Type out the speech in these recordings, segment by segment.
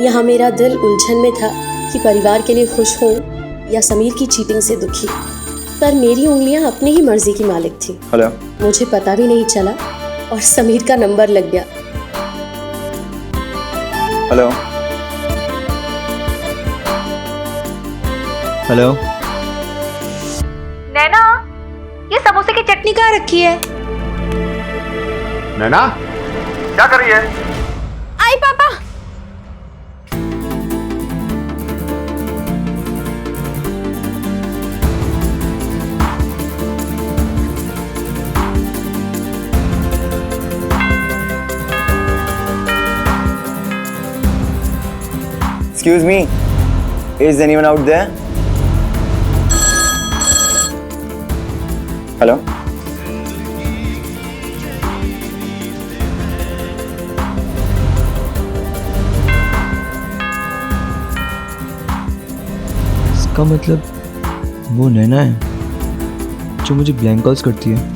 यहाँ मेरा दिल उलझन में था कि परिवार के लिए खुश हूँ या समीर की चीटिंग से दुखी। पर मेरी उंगलियां अपनी ही मर्जी की मालिक थी। हेलो। मुझे पता भी नहीं चला और समीर का नंबर लग गया। Hello hello. नैना, ये समोसे की चटनी कहाँ रखी है? नैना, क्या कर रही है? आई पापा। Excuse me, is anyone out there? Hello? इसका मतलब वो नैना है जो मुझे ब्लैंक कॉल्स करती है।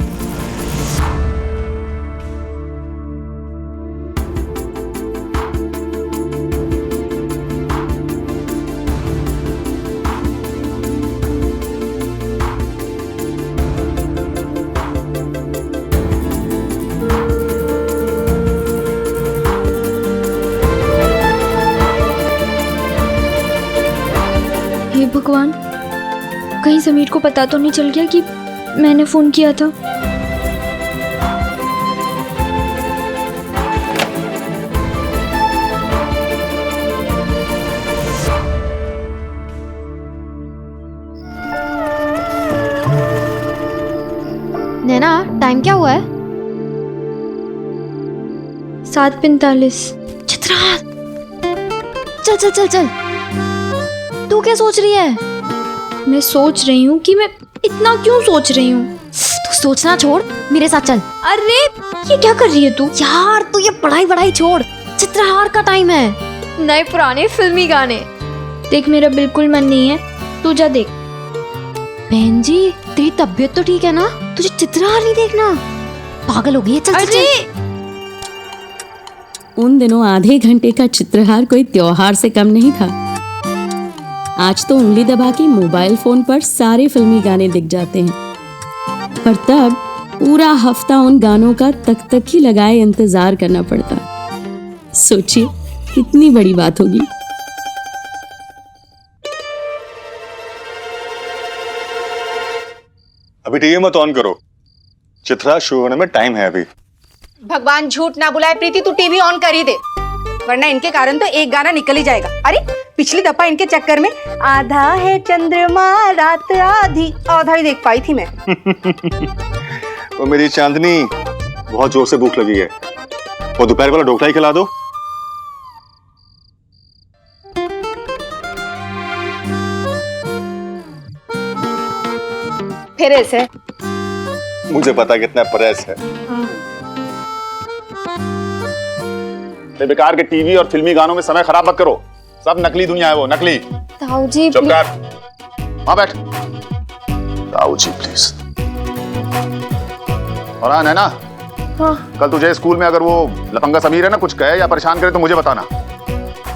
हे भगवान, कहीं समीर को पता तो नहीं चल गया कि मैंने फोन किया था। नैना, टाइम क्या हुआ है? 7:45। चित्रा, चल चल चल चल। तू क्या सोच रही है? मैं सोच रही हूँ कि मैं इतना क्यों सोच रही हूँ। तू सोचना छोड़, मेरे साथ चल। अरे ये क्या कर रही है तू? यार तू ये पढ़ाई छोड़, चित्रहार का टाइम है। नए पुराने फिल्मी गाने देख। मेरा बिल्कुल मन नहीं है, तू जा देख। बहन जी, तेरी तबीयत तो ठीक है ना? तुझे चित्रहार नहीं देखना? पागल हो गई है। चल चल चल। उन दिनों आधे घंटे का चित्रहार कोई त्योहार से कम नहीं था। आज तो उंगली दबा के मोबाइल फोन पर सारे फिल्मी गाने दिख जाते हैं, पर तब पूरा हफ्ता उन गानों का तक ही लगाए इंतजार करना पड़ता। सोचिए कितनी बड़ी बात होगी। अभी टीवी मत ऑन करो, चित्रा शुरू होने में टाइम है अभी। भगवान झूठ ना बुलाए प्रीति, तू टीवी ऑन कर ही दे, वरना इनके कारण तो एक गाना निकल ही जाएगा। अरे पिछली दफा इनके चक्कर में आधा है चंद्रमा रात आधा ही देख पाई थी मैं। वो मेरी चांदनी, बहुत जोर से भूख लगी है, वो दोपहर वाला ढोकला ही खिला दो। फिर ऐसे मुझे पता कितना प्रेस है। बेकार के टीवी और फिल्मी गानों में समय खराब मत करो, सब नकली दुनिया है वो, नकली। ताऊ जी चुप कर, वहां बैठ। ताऊ जी प्लीज। और हाँ नैना, कल तुझे स्कूल में अगर वो लफंगा समीर है ना कुछ कहे या परेशान करे तो मुझे बताना।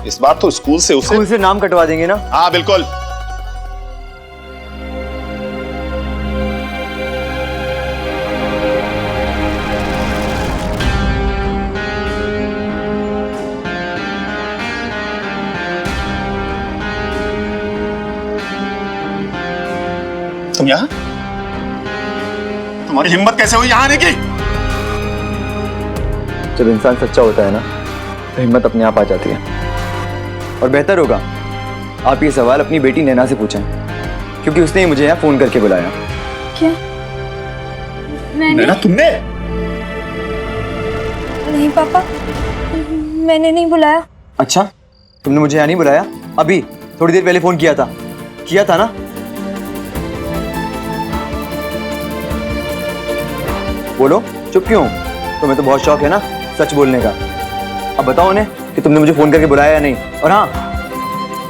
इस बार तो स्कूल से नाम कटवा देंगे ना? हाँ बिल्कुल। तुम यहाँ? तुम्हारी हिम्मत कैसे हुई यहाँ आने की? जब इंसान सच्चा होता है ना तो हिम्मत अपने आप आ जाती है। और बेहतर होगा आप ये सवाल अपनी बेटी नैना से पूछें, क्योंकि उसने ही मुझे यहाँ फोन करके बुलाया। क्या? मैंने? नैना तुमने? नहीं पापा, मैंने नहीं बुलाया। अच्छा, तुमने मुझे यहाँ नहीं बुलाया? अभी थोड़ी देर पहले फोन किया था ना? बोलो, चुप क्यों? तुम्हें तो बहुत शौक है ना सच बोलने का। अब बताओ उन्हें कि तुमने मुझे फोन करके बुलाया या नहीं। और हाँ,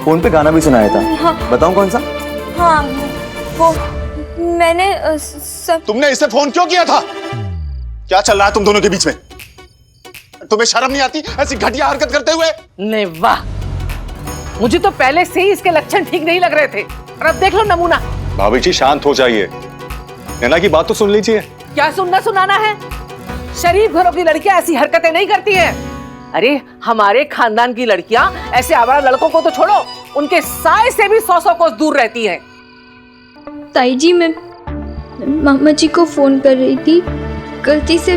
फोन पे गाना भी सुनाया था। हाँ। बताऊं कौन सा? हाँ, वो मैंने तुमने इसे फोन क्यों किया था? क्या चल रहा है तुम दोनों के बीच में? तुम्हें शर्म नहीं आती ऐसी घटिया हरकत करते हुए? नहीं वाह, मुझे तो पहले से ही इसके लक्षण ठीक नहीं लग रहे थे, और अब देख लो नमूना। भाभी जी शांत हो जाइए, नैना की बात तो सुन लीजिए। क्या सुनना सुनाना है? शरीफ घरों की लड़कियां ऐसी हरकतें नहीं करती हैं। अरे हमारे खानदान की लड़कियां ऐसे आवारा लड़कों को तो छोड़ो, उनके साए से भी 100 कोस दूर रहती हैं। ताई जी, मैं मामा जी को फोन कर रही थी, गलती से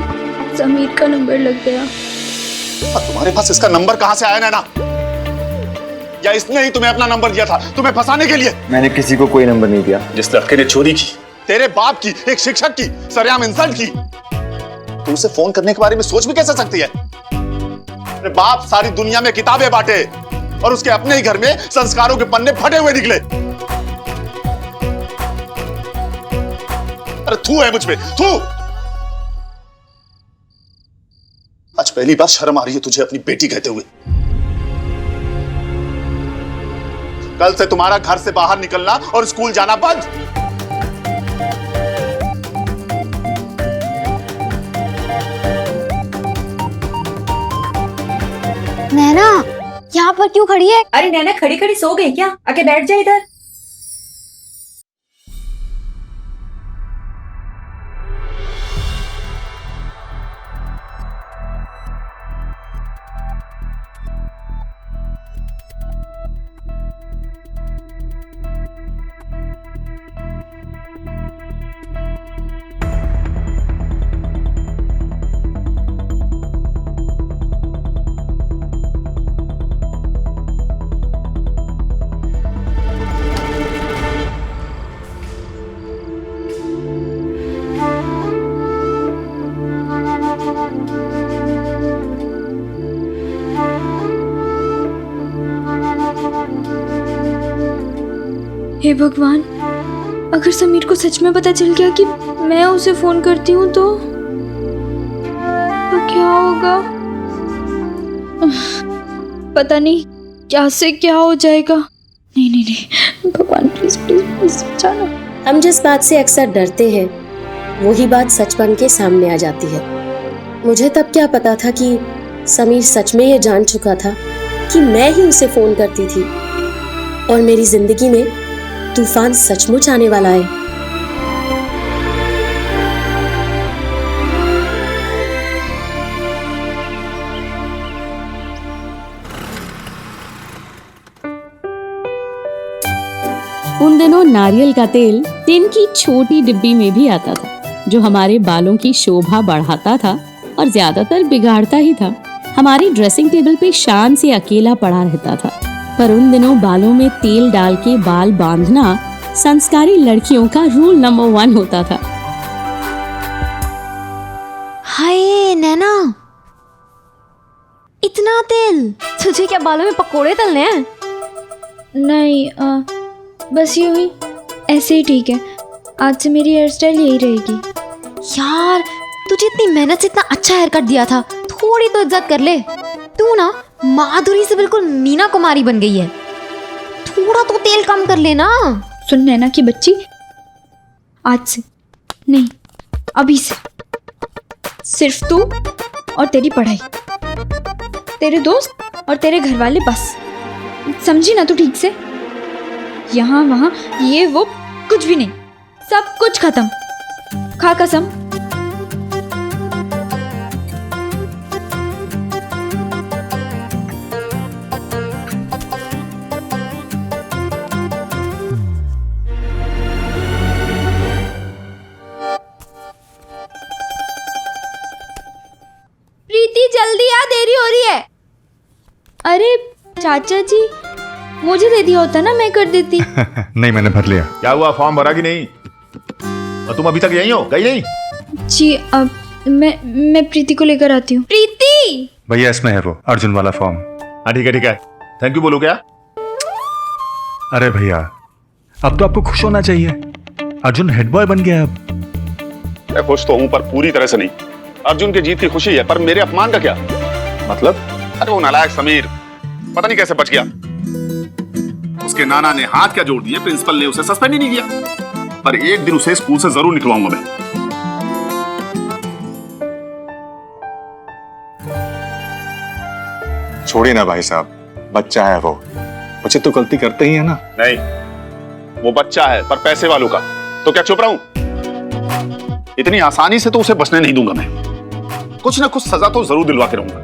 समीर का नंबर लग गया। तुम्हारे पास इसका नंबर कहां से आया नैना? या इसने ही तुम्हें अपना नंबर दिया था तुम्हें फंसाने के लिए? मैंने किसी को कोई नंबर नहीं दिया। जिस लड़के ने चोरी की, तेरे बाप की, एक शिक्षक की सरेआम इंसल्ट की, तू उसे फोन करने के बारे में सोच भी कैसे सकती है? तेरे बाप सारी दुनिया में किताबें बांटे और उसके अपने ही घर में संस्कारों के पन्ने फटे हुए निकले। अरे थू है मुझ पे, थू। आज पहली बार शर्म आ रही है तुझे अपनी बेटी कहते हुए। कल से तुम्हारा घर से बाहर निकलना और स्कूल जाना बंद। नैना यहाँ पर क्यों खड़ी है? अरे नैना खड़ी खड़ी सो गई क्या? आके बैठ जा इधर। हे भगवान, अगर समीर को सच में पता चल गया कि मैं उसे फोन करती हूँ तो क्या होगा? पता नहीं क्या से क्या हो जाएगा। नहीं नहीं नहीं, भगवान प्लीज प्लीज प्लीज बचाना। हम जिस बात से अक्सर डरते हैं वही बात सच बन के सामने आ जाती है। मुझे तब क्या पता था कि समीर सच में ये जान चुका था कि मैं ही उसे फोन करती थी और मेरी जिंदगी में तूफान सचमुच आने वाला है। उन दिनों नारियल का तेल टिन की छोटी डिब्बी में भी आता था, जो हमारे बालों की शोभा बढ़ाता था और ज्यादातर बिगाड़ता ही था। हमारी ड्रेसिंग टेबल पे शान से अकेला पड़ा रहता था, पर उन दिनों बालों में तेल डाल के बाल बांधना संस्कारी लड़कियों का रूल नंबर 1 होता था। हाय नैना, इतना तेल? तुझे क्या बालों में पकोड़े तलने हैं? नहीं, बस यूं ही, ऐसे ही ठीक है। आज से मेरी हेयर स्टाइल यही रहेगी। यार तुझे इतनी मेहनत से इतना अच्छा हेयर कट दिया था, थोड़ी तो इज्जत कर ले। तू ना माधुरी से बिल्कुल मीना कुमारी बन गई है। थोड़ा तो तेल कम कर लेना। सुन नैना की बच्ची, आज से नहीं, अभी से सिर्फ तू और तेरी पढ़ाई, तेरे दोस्त और तेरे घर वाले, बस। समझी ना तू ठीक से? यहाँ वहाँ ये वो कुछ भी नहीं, सब कुछ खत्म। खा कसम। प्रीति जल्दी आ, देरी हो रही है। अरे चाचा जी, मुझे दे दिया होता ना, मैं कर देती। नहीं, मैंने भर लिया। क्या हुआ, फॉर्म भरा कि नहीं? और तुम अभी तक यहीं हो, गई नहीं? जी, अब मैं प्रीति को लेकर आती हूँ। प्रीति! भैया इसमें है वो अर्जुन वाला फॉर्म। हाँ ठीक है ठीक है, थैंक यू बोलो क्या? अरे भैया, अब तो आपको खुश होना चाहिए, अर्जुन हेड बॉय बन गया अब। मैं खुश तो हूं पर पूरी तरह से नहीं। अर्जुन की जीत की खुशी है, पर मेरे अपमान का क्या मतलब? अरे वो नालायक समीर पता नहीं कैसे बच गया। उसके नाना ने हाथ क्या जोड़ दिए, प्रिंसिपल ने उसे सस्पेंड ही नहीं किया। पर एक दिन उसे स्कूल से जरूर निकलवाऊंगा मैं। छोड़िए ना भाई साहब, बच्चा है वो बच्चे तो गलती करते ही है ना। नहीं, वो बच्चा है पर पैसे वालों का, तो क्या चुप रहूं? इतनी आसानी से तो उसे बचने नहीं दूंगा मैं। कुछ ना कुछ सजा तो जरूर दिलवा के रहूंगा।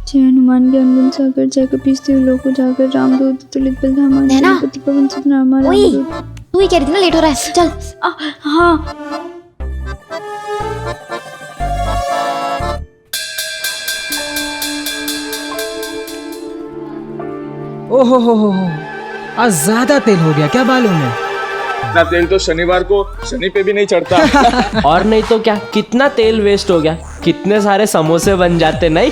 जय हनुमान ज्ञान गुण सागर, जय कपीस लोक जाकर, रामदूत तुलित बल धामा, नैना। पति पवन सुत नामा, ओए, रामदूत। तू ही कह रही थी ना लेट हो रहा है, चल। हाँ। ओहो हो, आज ज्यादा तेल हो गया क्या बालों में? इतना तेल तो शनिवार को शनि पे भी नहीं चढ़ता। और नहीं तो क्या, कितना तेल वेस्ट हो गया, कितने सारे समोसे बन जाते नहीं।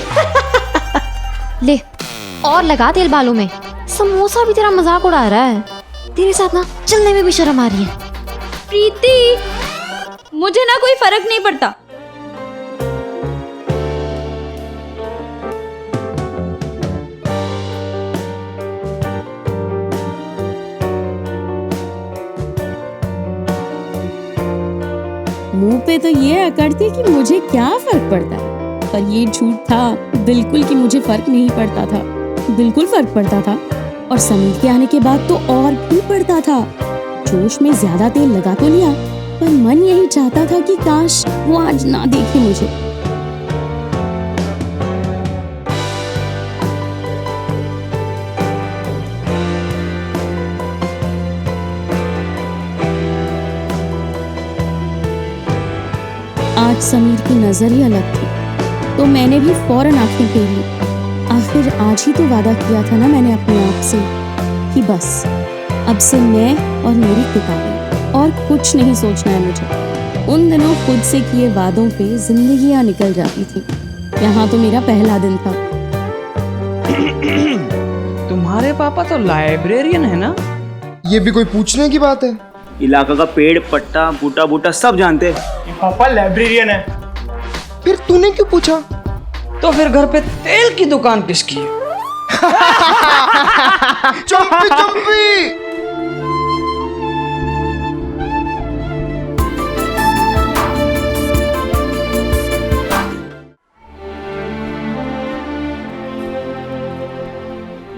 ले और लगा तेल बालों में। समोसा भी तेरा मजाक उड़ा रहा है। तेरे साथ ना चलने में भी शर्म आ रही है। प्रीति, मुझे ना कोई फर्क नहीं पड़ता। मुंह पे तो ये अकड़ती कि मुझे क्या फर्क पड़ता है, पर ये झूठ था बिल्कुल कि मुझे फर्क नहीं पड़ता था। बिल्कुल फर्क पड़ता था, और समीर के आने के बाद तो और भी पड़ता था। जोश में ज्यादा तेल लगा तो लिया, पर मन यही चाहता था कि काश वो आज ना देखे मुझे। आज समीर की नजर ही अलग थी, तो मैंने भी फौरन आंखें फेर ली। आखिर आज ही तो वादा किया था ना मैंने अपने आप से कि बस अब से मैं और मेरी किताबें, और कुछ नहीं सोचना है मुझे। उन दिनों खुद से किए वादों पे जिंदगियां निकल जाती थी। यहाँ तो मेरा पहला दिन था। तुम्हारे पापा तो लाइब्रेरियन है ना? ये भी कोई पूछने की बात है? इलाका का पेड़ पट्टा बूटा बूटा सब जानते हैं। पापा लाइब्रेरियन है। फिर तूने क्यों पूछा? तो फिर घर पे तेल की दुकान किसकी है? चंपी चंपी।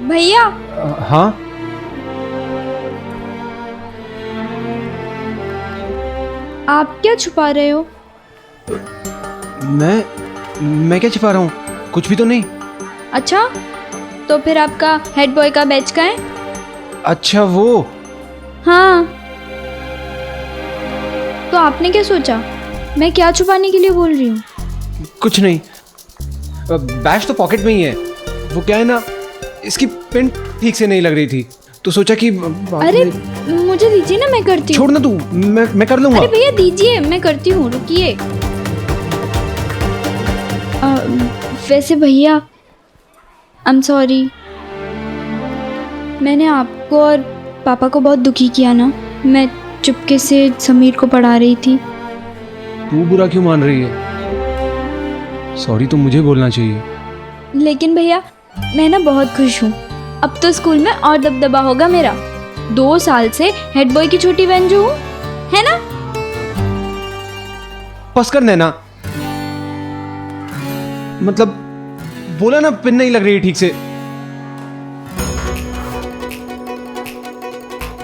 भैया, हाँ, आप क्या छुपा रहे हो? मैं क्या छिपा रहा हूँ? कुछ भी तो नहीं। अच्छा, तो फिर आपका हेड बॉय का बैच का है? अच्छा वो। हाँ, तो आपने क्या सोचा मैं क्या छुपाने के लिए बोल रही हूँ? कुछ नहीं, बैच तो पॉकेट में ही है। वो क्या है ना, इसकी पेन ठीक से नहीं लग रही थी, तो सोचा कि अरे मुझे दीजिए ना, मैं करती हूँ। छोड़ ना तू, मैं कर लूंगा। अरे भैया दीजिए, मैं करती हूँ, रुकिए। वैसे भैया, आई एम सॉरी, मैंने आपको और पापा को बहुत दुखी किया ना। मैं चुपके से समीर को पढ़ा रही थी। तू बुरा क्यों मान रही है? सॉरी तो मुझे बोलना चाहिए। लेकिन भैया, मैं ना बहुत खुश हूँ। अब तो स्कूल में और दबदबा होगा मेरा। 2 साल से हेड बॉय की छोटी बहन जो हूँ, है ना? बस कर नैना, मतलब बोला ना, पिन नहीं लग रही ठीक से।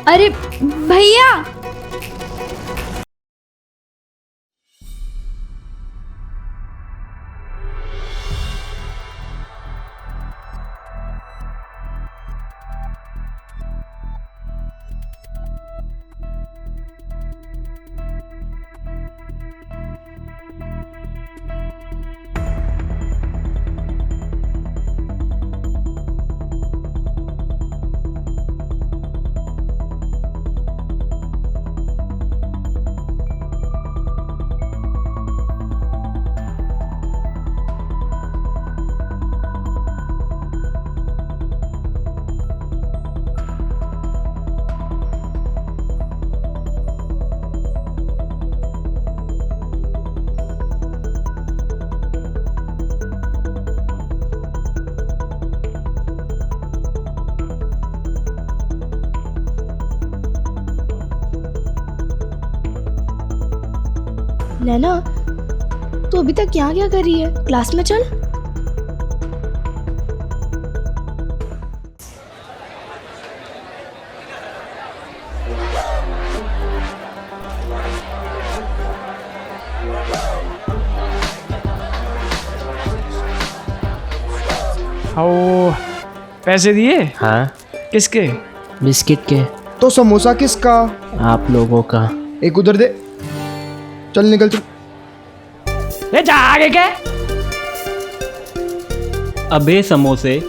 अरे भैया, नैना, तू अभी तक यहाँ क्या कर रही है? क्लास में चल। ओ, पैसे दिए? हाँ, किसके? बिस्किट के। तो समोसा किसका? आप लोगों का। एक उधर दे। चल निकल तू। ले जा आगे के। अबे समोसे,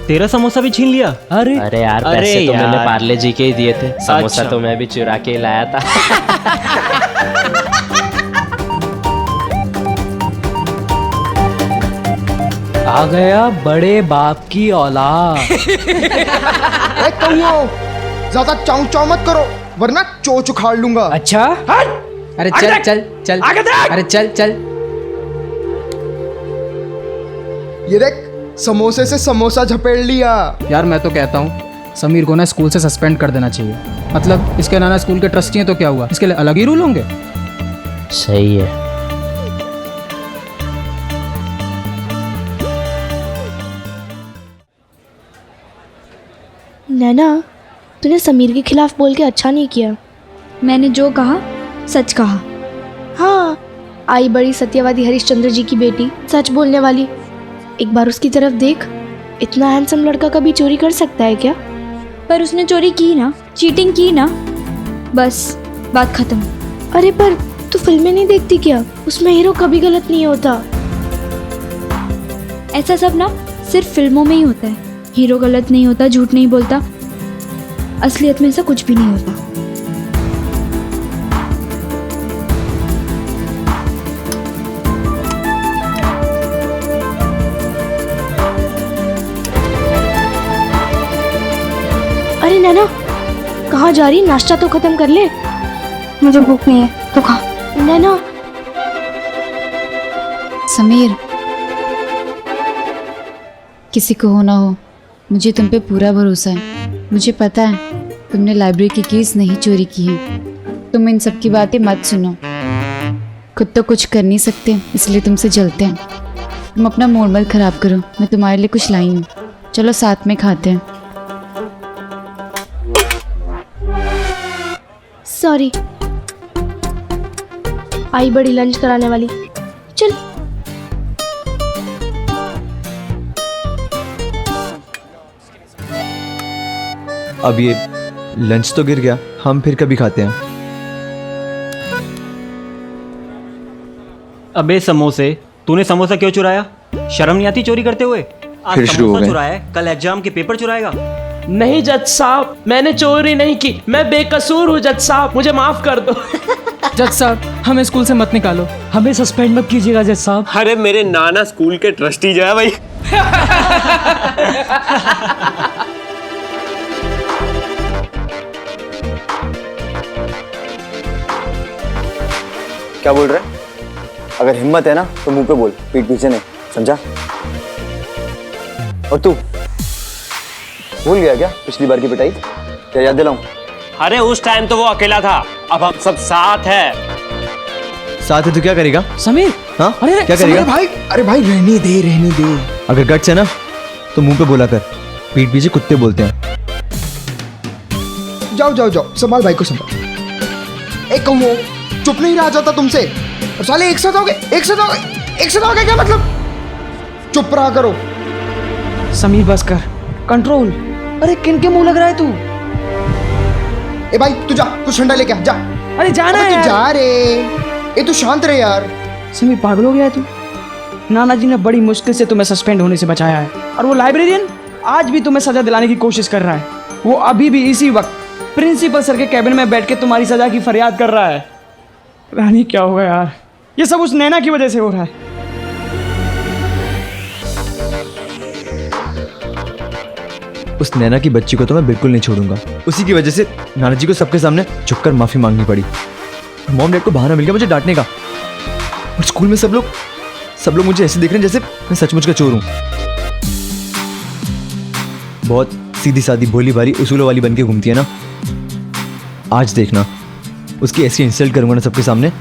तेरा समोसा भी छीन लिया? अरे यार, पैसे तो मैंने पार्ले जी के ही दिए थे। समोसा अच्छा। तो मैं भी चुरा के लाया था। आ गया बड़े बाप की औलाद। ए कौओ, ज्यादा चाऊ चाऊ मत करो वरना चोच उखाड़ लूंगा। अच्छा? अरे चल चल चल, अरे चल चल। ये देख, समोसे से समोसा झपेड़ लिया। यार मैं तो कहता हूँ समीर को ना स्कूल से सस्पेंड कर देना चाहिए। मतलब इसके नाना स्कूल के ट्रस्टी हैं तो क्या हुआ, इसके लिए अलग ही रूल होंगे। सही है। नैना, तूने समीर के खिलाफ बोल के अच्छा नहीं किया। मैंने जो कहा सच कहा। हाँ, आई बड़ी सत्यवादी हरिश्चंद्र जी की बेटी, सच बोलने वाली। एक बार उसकी तरफ देख, इतना हैंडसम लड़का कभी चोरी कर सकता है क्या? पर उसने चोरी की ना, चीटिंग की ना, बस बात खत्म। अरे पर तू फिल्में नहीं देखती क्या? उसमें हीरो कभी गलत नहीं होता। ऐसा सब ना सिर्फ फिल्मों में ही होता है। हीरो गलत नहीं होता, झूठ नहीं बोलता, असलियत में ऐसा कुछ भी नहीं होता। अरे नैना, कहाँ जा रही? नाश्ता तो खत्म कर ले। मुझे भूख नहीं है तो खा। नैना। समीर, किसी को हो ना हो, मुझे तुम पे पूरा भरोसा है। मुझे पता है तुमने लाइब्रेरी की कीज नहीं चोरी की है। तुम इन सब की बातें मत सुनो। खुद तो कुछ कर नहीं सकते, इसलिए तुमसे जलते हैं। तुम अपना मूड मत खराब करो, मैं तुम्हारे लिए कुछ लाई हूँ। चलो साथ में खाते हैं। सॉरी, आई बड़ी लंच कराने वाली। चल। अब ये लंच तो गिर गया, हम फिर कभी खाते हैं। अबे समोसे, तूने समोसा क्यों चुराया? शर्म नहीं आती चोरी करते हुए? आज फिर शुरू हो समोसा गए। चुराया है, कल एग्जाम के पेपर चुराएगा। नहीं जज साहब, मैंने चोरी नहीं की, मैं बेकसूर हूँ जज साहब, मुझे माफ कर दो। जज साहब, हमें स्कूल से मत निकालो। हमें सस्पेंड मत कीजिएगा जज साहब। अरे मेरे नाना स्कूल के ट्रस्टी जो है भाई। क्या बोल रहे हैं? अगर हिम्मत है ना तो मुंह पे बोल, पीठ पीछे नहीं, समझा? और तू भूल गया क्या पिछली बार की पिटाई? क्या याद दिलाऊं? अरे उस टाइम तो वो अकेला था, अब हम सब साथ हैं। साथ है तो क्या करेगा? समीर, हाँ अरे क्या करेगा? अरे भाई रहने दे रहने दे। अगर गट्स है ना तो मुंह पे बोला कर, पीठ पीछे कुत्ते बोलते हैं। जाओ जाओ जाओ, संभाल भाई को संभाल। एक कौओ, चुप नहीं रहा जाता तुमसे। और साले एक साथ आओगे, एक साथ आओगे, एक साथ आओगे क्या मतलब? चुप रहा करो। समीर बस कर, कंट्रोल। अरे किन के मुंह लग रहा है तू? ए भाई तू जा, कुछ ठंडा लेके आ, जा। अरे जाना अबे है तू यार। जा रे। ए तू शांत रहे यार। समीर पागल हो गया है तू? नाना जी ने बड़ी मुश्किल से तुम्हें सस्पेंड होने से बचाया है, और वो लाइब्रेरियन आज भी तुम्हें सजा दिलाने की कोशिश कर रहा है। वो अभी भी इसी वक्त प्रिंसिपल सर के कैबिन में बैठ के तुम्हारी सजा की फरियाद कर रहा है। रानी क्या होगा यार, ये सब उस नैना की वजह से हो रहा है। उस नैना की बच्ची को तो मैं बिल्कुल नहीं छोड़ूंगा। उसी की वजह से नाना जी को सबके सामने झुककर माफी मांगनी पड़ी। मॉम डैड को बहाना मिल गया मुझे डांटने का। और स्कूल में सब लोग मुझे ऐसे देख रहे हैं जैसे मैं सचमुच का चोर हूं। बहुत सीधी सादी भोली भाली उसूलों वाली बन के घूमती है ना। आज देखना उसकी ऐसी इंसल्ट करूंगा ना सबके सामने।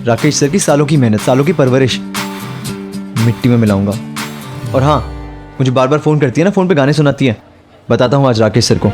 राकेश सर की सालों की मेहनत, सालों की परवरिश मिट्टी में मिलाऊंगा। और हाँ, मुझे बार बार फ़ोन करती है ना, फ़ोन पे गाने सुनाती है। बताता हूँ आज राकेश सर को।